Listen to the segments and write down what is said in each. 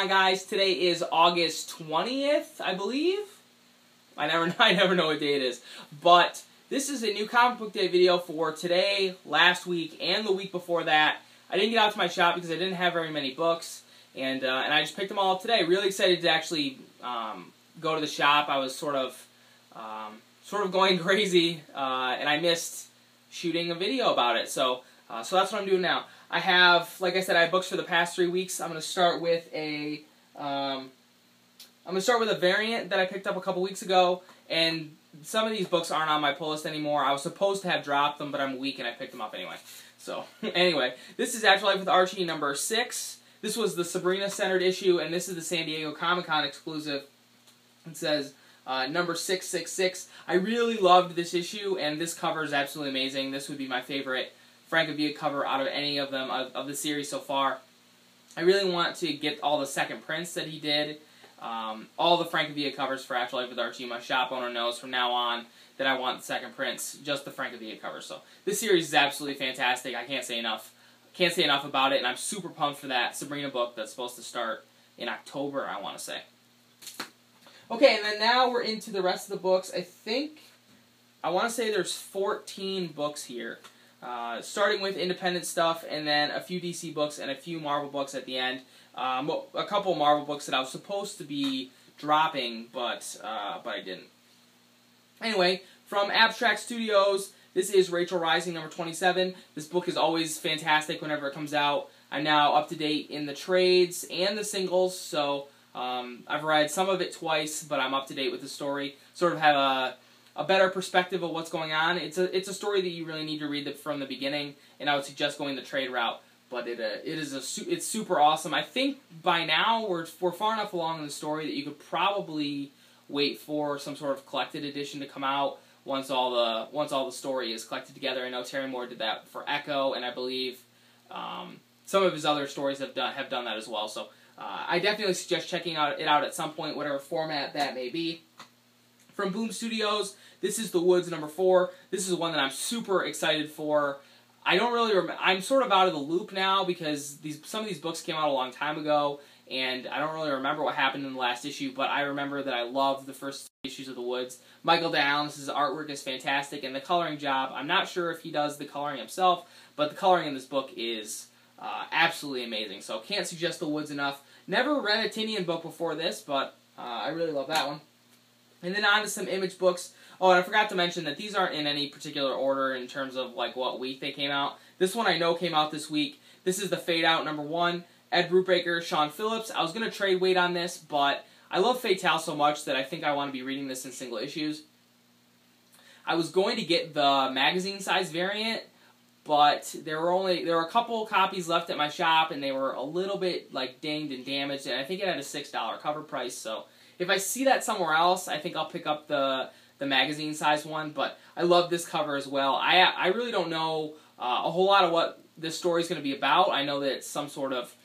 on, guys? Today is August 20th, I believe. I never know what day it is. But this is a new comic book day video for today, last week, and the week before that. I didn't get out to my shop because I didn't have very many books, and I just picked them all up today. Really excited to actually go to the shop. I was sort of going crazy, and I missed shooting a video about it. So that's what I'm doing now. I have, like I said, I have books for the past 3 weeks. I'm going to start with a variant that I picked up a couple weeks ago, and some of these books aren't on my pull list anymore. I was supposed to have dropped them, but I'm weak and I picked them up anyway. So, anyway, this is Actual Life with Archie number 6. This was the Sabrina-centered issue, and this is the San Diego Comic-Con exclusive. It says number 666. I really loved this issue, and this cover is absolutely amazing. This would be my favorite Francavilla cover out of any of them of the series so far. I really want to get all the second prints that he did. All the Francavilla covers for Actual Life with Archie. My shop owner knows from now on that I want the second prints, just the Francavilla covers. So this series is absolutely fantastic. I can't say enough. Can't say enough about it, and I'm super pumped for that Sabrina book that's supposed to start in October, I want to say. Okay, and then now we're into the rest of the books. I want to say there's 14 books here. Starting with independent stuff, and then a few DC books and a few Marvel books at the end. A couple Marvel books that I was supposed to be dropping, but I didn't. Anyway, from Abstract Studios, this is Rachel Rising number 27. This book is always fantastic whenever it comes out. I'm now up to date in the trades and the singles, so I've read some of it twice, but I'm up to date with the story. Sort of have a better perspective of what's going on. It's a story that you really need to read from the beginning, and I would suggest going the trade route. But it's super awesome. I think by now we're far enough along in the story that you could probably wait for some sort of collected edition to come out once all the story is collected together. I know Terry Moore did that for Echo, and I believe some of his other stories have done that as well. So I definitely suggest checking it out at some point, whatever format that may be. From Boom Studios, this is The Woods number 4. This is one that I'm super excited for. I don't really I'm sort of out of the loop now because some of these books came out a long time ago, and I don't really remember what happened in the last issue, but I remember that I loved the first issues of The Woods. Michael Downs' artwork is fantastic, and the coloring job, I'm not sure if he does the coloring himself, but the coloring in this book is absolutely amazing, so can't suggest The Woods enough. Never read a Tinian book before this, but I really love that one. And then on to some Image books. Oh, and I forgot to mention that these aren't in any particular order in terms of like what week they came out. This one I know came out this week. This is the Fade Out number 1. Edgar Breaker, Sean Phillips. I was going to trade weight on this, but I love Fatale so much that I think I want to be reading this in single issues. I was going to get the magazine size variant, but there were a couple copies left at my shop, and they were a little bit like dinged and damaged, and I think it had a $6 cover price, so if I see that somewhere else, I think I'll pick up the magazine size one, but I love this cover as well. I really don't know a whole lot of what this story is going to be about. I know that it's some sort of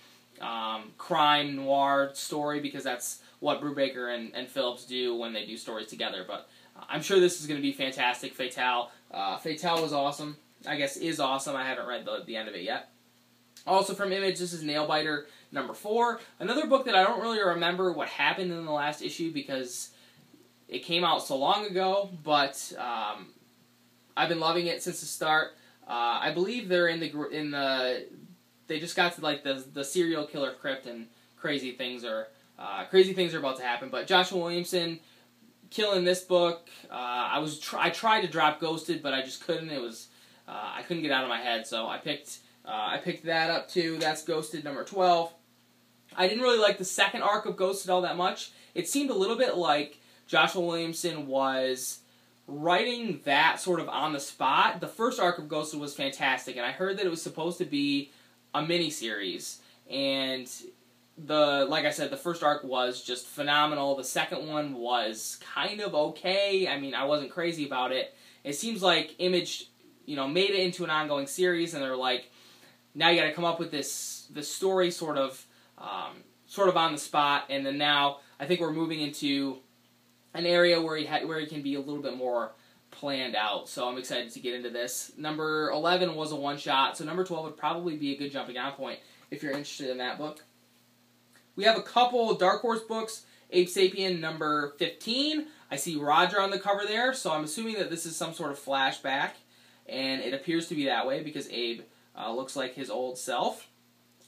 crime noir story because that's what Brubaker and Phillips do when they do stories together, but I'm sure this is going to be fantastic. Fatale was awesome. I guess is awesome. I haven't read the end of it yet. Also from Image, this is Nailbiter number 4. Another book that I don't really remember what happened in the last issue because it came out so long ago, but I've been loving it since the start. I believe they're they just got to like the serial killer crypt, and crazy things are about to happen. But Joshua Williamson killing this book. I tried to drop Ghosted, but I just couldn't. I couldn't get out of my head, so I picked that up too. That's Ghosted number 12. I didn't really like the second arc of Ghosted all that much. It seemed a little bit like Joshua Williamson was writing that sort of on the spot. The first arc of Ghosted was fantastic, and I heard that it was supposed to be a miniseries. And like I said, the first arc was just phenomenal. The second one was kind of okay. I mean, I wasn't crazy about it. It seems like Image, made it into an ongoing series, and they're like, now you got to come up with this story sort of on the spot, and then now I think we're moving into an area where he can be a little bit more planned out. So I'm excited to get into this. Number 11 was a one-shot, so number 12 would probably be a good jumping on point if you're interested in that book. We have a couple Dark Horse books. Abe Sapien number 15. I see Roger on the cover there, so I'm assuming that this is some sort of flashback, and it appears to be that way because Abe looks like his old self.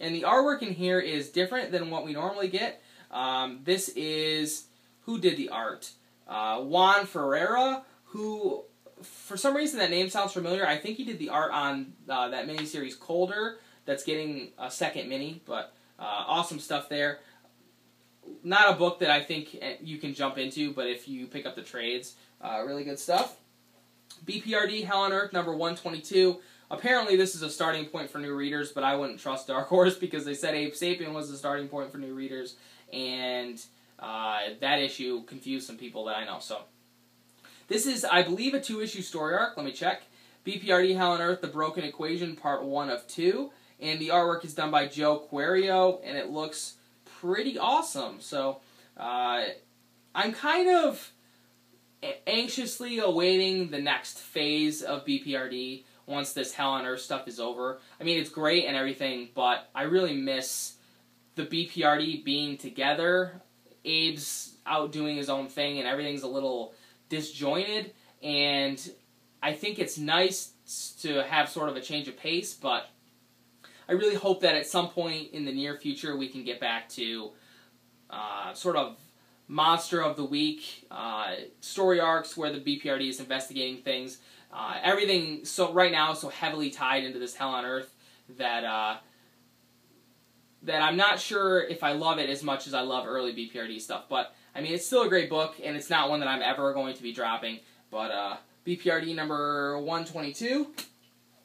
And the artwork in here is different than what we normally get. This is, who did the art? Juan Ferreira, who, for some reason that name sounds familiar. I think he did the art on that miniseries Colder, that's getting a second mini, but awesome stuff there. Not a book that I think you can jump into, but if you pick up the trades, really good stuff. BPRD Hell on Earth number 122. Apparently this is a starting point for new readers, but I wouldn't trust Dark Horse because they said Abe Sapien was the starting point for new readers, and that issue confused some people that I know. So this is, I believe, a 2-issue story arc. Let me check. BPRD Hell on Earth, The Broken Equation, Part 1 of 2. And the artwork is done by Joe Querio, and it looks pretty awesome. So I'm kind of anxiously awaiting the next phase of BPRD once this Hell on Earth stuff is over. I mean, it's great and everything, but I really miss the BPRD being together. Abe's out doing his own thing, and everything's a little disjointed, and I think it's nice to have sort of a change of pace, but I really hope that at some point in the near future we can get back to sort of Monster of the Week story arcs where the BPRD is investigating things. Everything right now is so heavily tied into this Hell on Earth that that I'm not sure if I love it as much as I love early BPRD stuff. But I mean, it's still a great book, and it's not one that I'm ever going to be dropping. But BPRD number 122.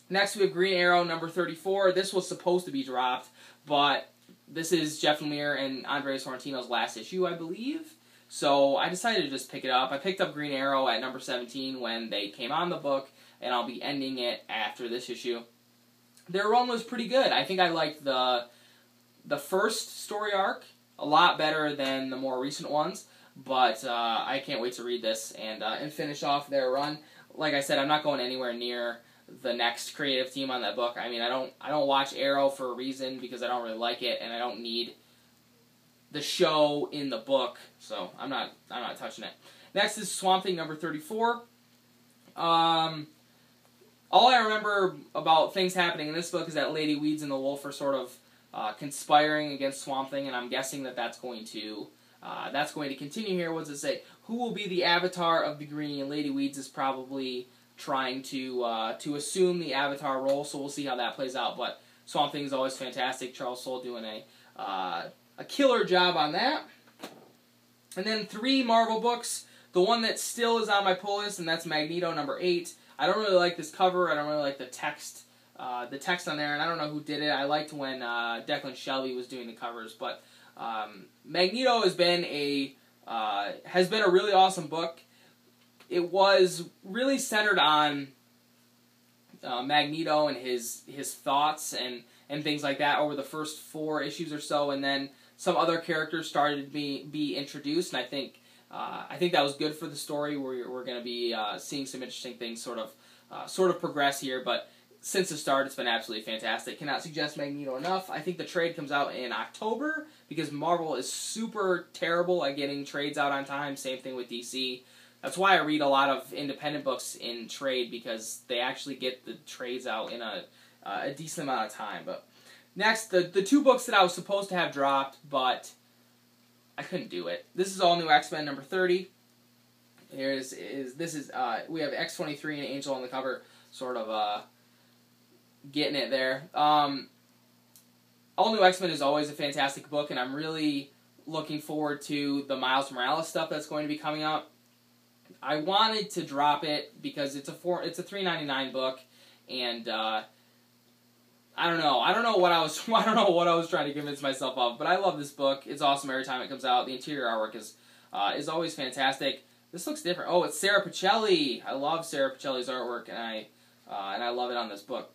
Next, we have Green Arrow number 34. This was supposed to be dropped, but this is Jeff Lemire and Andres Sorrentino's last issue, I believe. So I decided to just pick it up. I picked up Green Arrow at number 17 when they came on the book, and I'll be ending it after this issue. Their run was pretty good. I think I liked the first story arc a lot better than the more recent ones, but I can't wait to read this and finish off their run. Like I said, I'm not going anywhere near the next creative team on that book. I mean, I don't watch Arrow for a reason because I don't really like it, and I don't need the show in the book, so I'm not touching it. Next is Swamp Thing number 34. All I remember about things happening in this book is that Lady Weeds and the Wolf are sort of conspiring against Swamp Thing, and I'm guessing that that's going to continue here. What does it say? Who will be the avatar of the Green? And Lady Weeds is probably trying to assume the avatar role, so we'll see how that plays out. But Swamp Thing is always fantastic. Charles Soule doing a killer job on that. And then 3 Marvel books. The one that still is on my pull list, and that's Magneto number 8. I don't really like this cover. I don't really like the text on there, and I don't know who did it. I liked when Declan Shelby was doing the covers, but Magneto has been a really awesome book. It was really centered on Magneto and his thoughts and things like that over the first 4 issues or so, and then some other characters started to be introduced, and I think that was good for the story. We're going to be seeing some interesting things sort of progress here, but since the start, it's been absolutely fantastic. Cannot suggest Magneto enough. I think the trade comes out in October because Marvel is super terrible at getting trades out on time. Same thing with DC. That's why I read a lot of independent books in trade, because they actually get the trades out in a decent amount of time. But next, the 2 books that I was supposed to have dropped, but I couldn't do it. This is All New X-Men number 30. We have X-23 and Angel on the cover, sort of getting it there. All New X-Men is always a fantastic book, and I'm really looking forward to the Miles Morales stuff that's going to be coming up. I wanted to drop it because it's a $3.99 book, and I don't know what I was trying to convince myself of, but I love this book. It's awesome every time it comes out. The interior artwork is always fantastic. This looks different. Oh, it's Sarah Pichelli. I love Sarah Pichelli's artwork, and I love it on this book.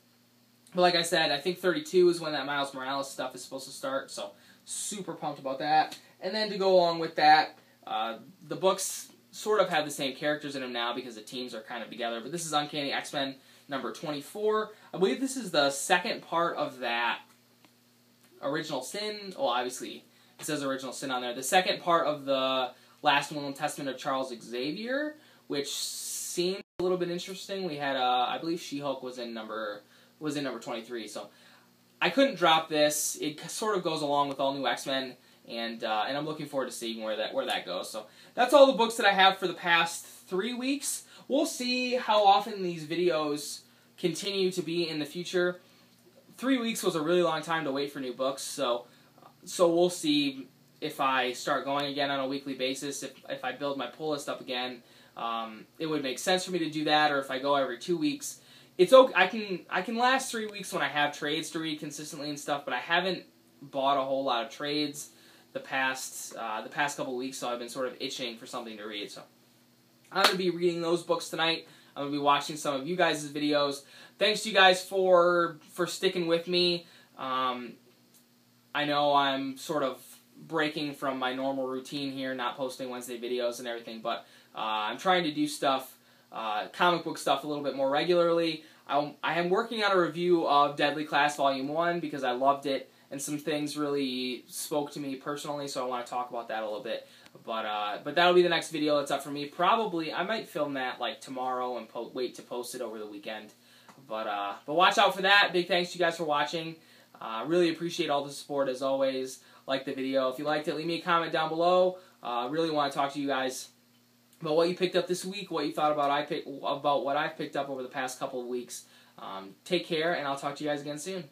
But like I said, I think 32 is when that Miles Morales stuff is supposed to start, so super pumped about that. And then to go along with that, the books sort of have the same characters in them now because the teams are kind of together. But this is Uncanny XMen number 24. I believe this is the second part of that Original Sin. Well, obviously, It says Original Sin on there. The second part of the Last Will and Testament of Charles Xavier, which seemed a little bit interesting. We had, I believe She-Hulk was in number 23, so I couldn't drop this. It sort of goes along with all new X-Men, and I'm looking forward to seeing where that goes. So that's all the books that I have for the past 3 weeks. We'll see how often these videos continue to be in the future. 3 weeks was a really long time to wait for new books, so we'll see if I start going again on a weekly basis. If I build my pull list up again, it would make sense for me to do that. Or if I go every 2 weeks, it's okay. I can last 3 weeks when I have trades to read consistently and stuff. But I haven't bought a whole lot of trades the past couple of weeks, so I've been sort of itching for something to read. So I'm going to be reading those books tonight. I'm going to be watching some of you guys' videos. Thanks to you guys for sticking with me. I know I'm sort of breaking from my normal routine here, not posting Wednesday videos and everything, but I'm trying to do stuff, comic book stuff, a little bit more regularly. I am working on a review of Deadly Class Volume 1 because I loved it, and some things really spoke to me personally, so I want to talk about that a little bit. But that'll be the next video that's up for me. Probably, I might film that like tomorrow and wait to post it over the weekend. But watch out for that. Big thanks to you guys for watching. Really appreciate all the support as always. Like the video. If you liked it, leave me a comment down below. Really want to talk to you guys about what you picked up this week, what you thought about what I've picked up over the past couple of weeks. Take care, and I'll talk to you guys again soon.